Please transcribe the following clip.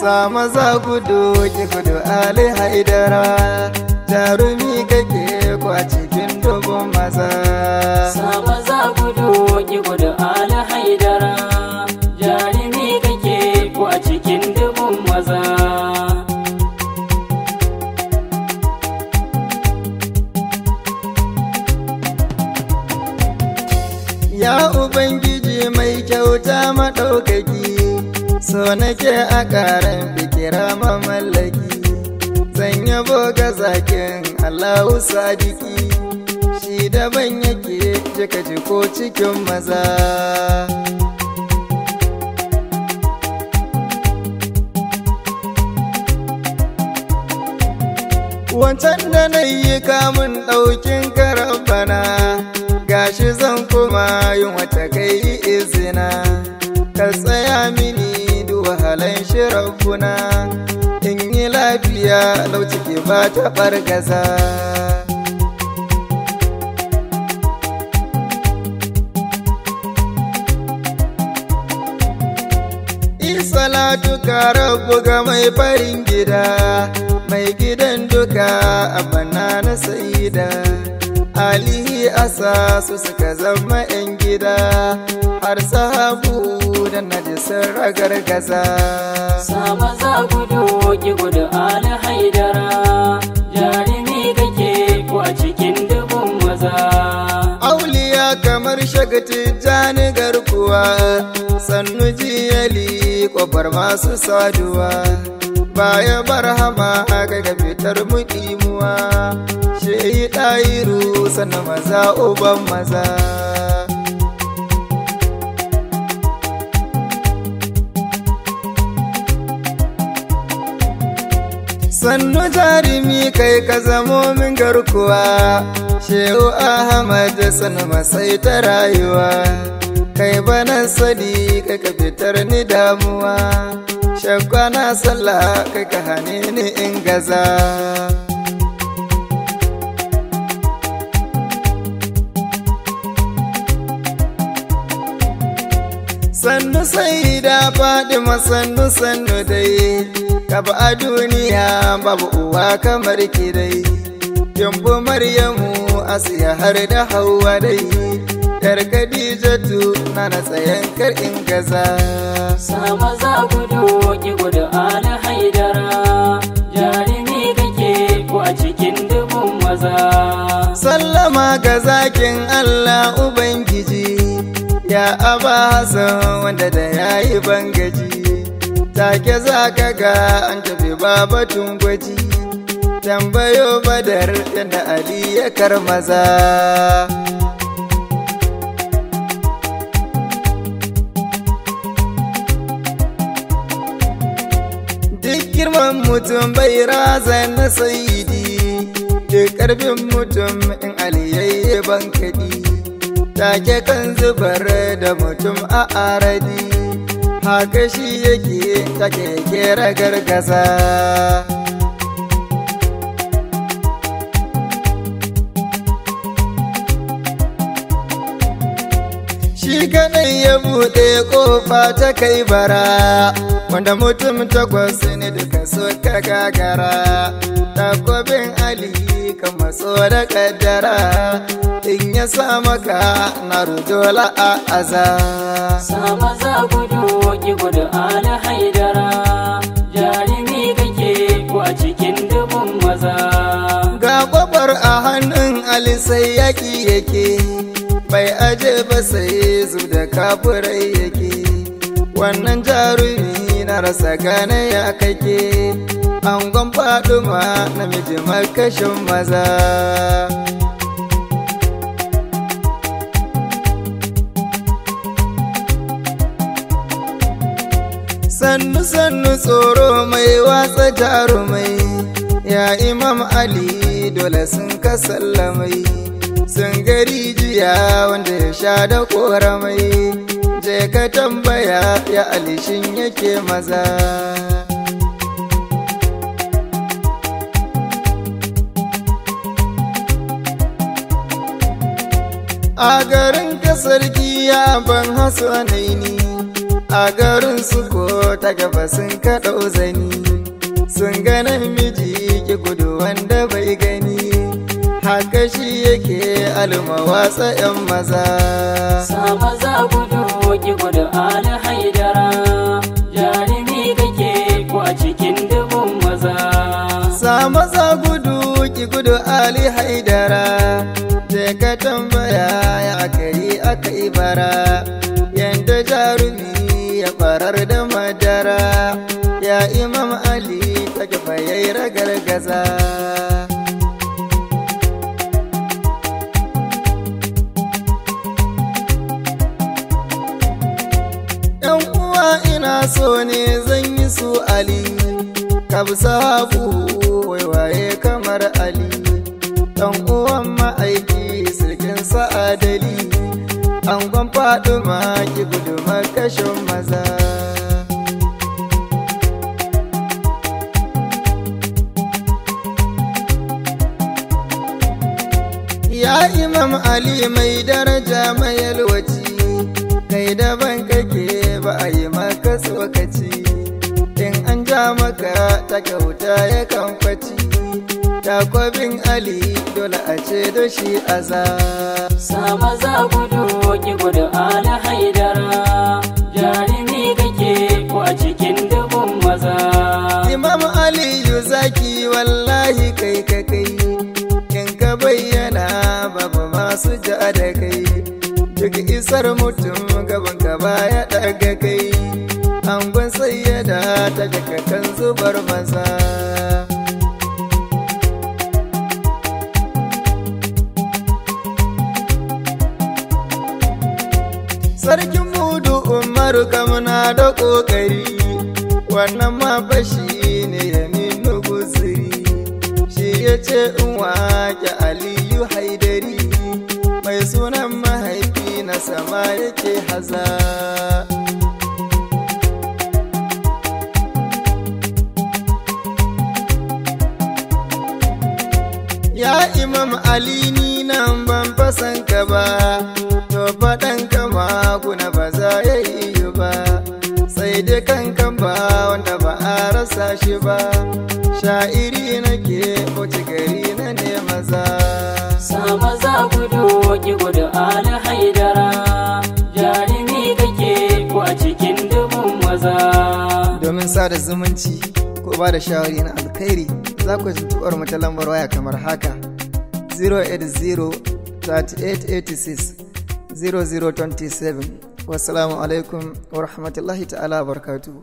sa maza gudu ki gudu Ali Haidara, jarumi kake ko a cikin dubun maza. Sa maza gudu ki gudu Ali Haidara, jarumi kake ko a cikin dubun maza. Ya Ubangiji mai kyauta maɗaukaki, so nake a ƙaran fikira mamallaki. Zan yabo ga zakin Allahu Sadiki, shi daban yake jika jiko cikin maza. Wancan da na yi kamun ɗaukin karambana, gashi zan kuma yin wata kai izina. Ka tsaya mini duk wahalan shirafuna, in yi lafiya lau ciki ba ta ɓargaza. Salatu ka rabu ga mai farin gida, mai gidan duka abana na saida. Alihi asa su suka zama 'yan gida, har sahabu da najisar ragargaza. Sa maza gudu ki gudu Ali Haidara, jarumi kake ko a cikin dubun maza. Auliya kamar shagati jani garkuwa, sannu jiyali kofar masu saduwa. Baya barhama ga fitar mukimuwa, shehi ɗayiru sannan maza uban maza. Sannu jarumi kai ka zamo min garkuwa, shehu Ahmad sannu masai ta rayuwa. Kai bana sani kai ka fitar ni damuwa, shakwa na sallah kai ka hane ni in gaza. Sannu sai da Fadima sannu sannu dai, ka ba a duniya babu uwa kamar ki dai. Yambo Maryamu Asiya har da Hauwa dai, yar Khadijatu na tsayen kar in gaza. Sa maza gudu ki gudu Ali Haidara, jarumi kake ko a cikin dubun maza. Sallama ga zakin Allah Ubangiji, ya Aba Hassan wanda da yayi bangaji. Take za ka ga an tafi babatun gwaji, tambayo Badar yadda Ali ya karmaza. Girman mutum bai razan na sayidi, duk ƙarfin mutum in aliyayye bankaɗi. Take kan zubar da mutum a aradi, haka shi yake take yake ragargaza. Shi kaɗai ya buɗe ƙofa ta kai bara, wanda mutum takwas ne duka suka gagara. Takobin Ali kan matso da kaddara, in ya sa maka na rudola a aza. Sa maza gudu ki gudu Ali Haidara, jarumi kake ko a cikin dubun maza. Ga kwabar a hannun Ali sai yaki yake, bai aje ba sai zub da kafurai yake. Wannan jarumi na rasa gane ya kake, angon Faduma namiji makashin maza. Sannu sannu tsoro mai watsa jarumai, ya Imam Ali dole sun kasallamai. Sun gari jiya wanda ya sha da koramai, je ka tambaya ya alishin yake maza. A garin ka sarki ya ban hasanaini, a garin su ko ta gaba sun kaɗau zani, sun ga namiji ki gudu wanda bai gani, haka shi yake almawatsa 'yan maza. Sa maza gudu ki gudu Ali Haidara, jarumi kake ko a cikin dubun maza. Sa maza gudu ki gudu Ali Haidara, je ka tambaya ya aka yi bara, yanda jarumi ya barar da madara, ya Imam Ali ta gaba yayi ragargaza. Yan uwa ina so ne zan yi su Ali, kabsa waiwaye kamar Ali, ɗan uwan ma'aiki sirkin sa'adali, angon Faduma ki gudu makashin maza. Ya Imam Ali mai daraja mai yalwaci, kai daban kake ba a yi maka tsokaci, in an ja maka ta kyauta ya kamfaci, takwabin Ali dole a ce da shi aza. Sa maza gudu ki gudu Ali Haidara, jarumi kake ko a cikin dubun maza. Imam Aliyu zaki wallahi kai ka kai, in ka bayyana babu masu ja da kai, duk isar mutum gaban ka baya daga kai, angon sayyada ta jaka kan zubar maza. Sarkin Mudu Umaru kamna da ƙoƙari, wannan ma fashi ne ya nuna guziri, shi ya ce in wake Aliyu Haidari, mai sunan mahaifi na sama yake haza. Ya Imam Ali ni nan ban fasan ka ba, to faɗan kama kuna ba za ya yi ba, sai dai kankan ba wanda ba a rasa shi ba, sha'iri nake wuce gari na ne maza. Sa maza gudu ki gudu Ali Haidara, jarumi kake ko a cikin dubun maza. Domin sada zumunci ko ba da shawari na alkhairi, za ku tuntuɓar mu ta lambar waya kamar haka 080-3886-0027. Wassalamu alaikum wa rahmatullahi ta'ala wa barakatuhu.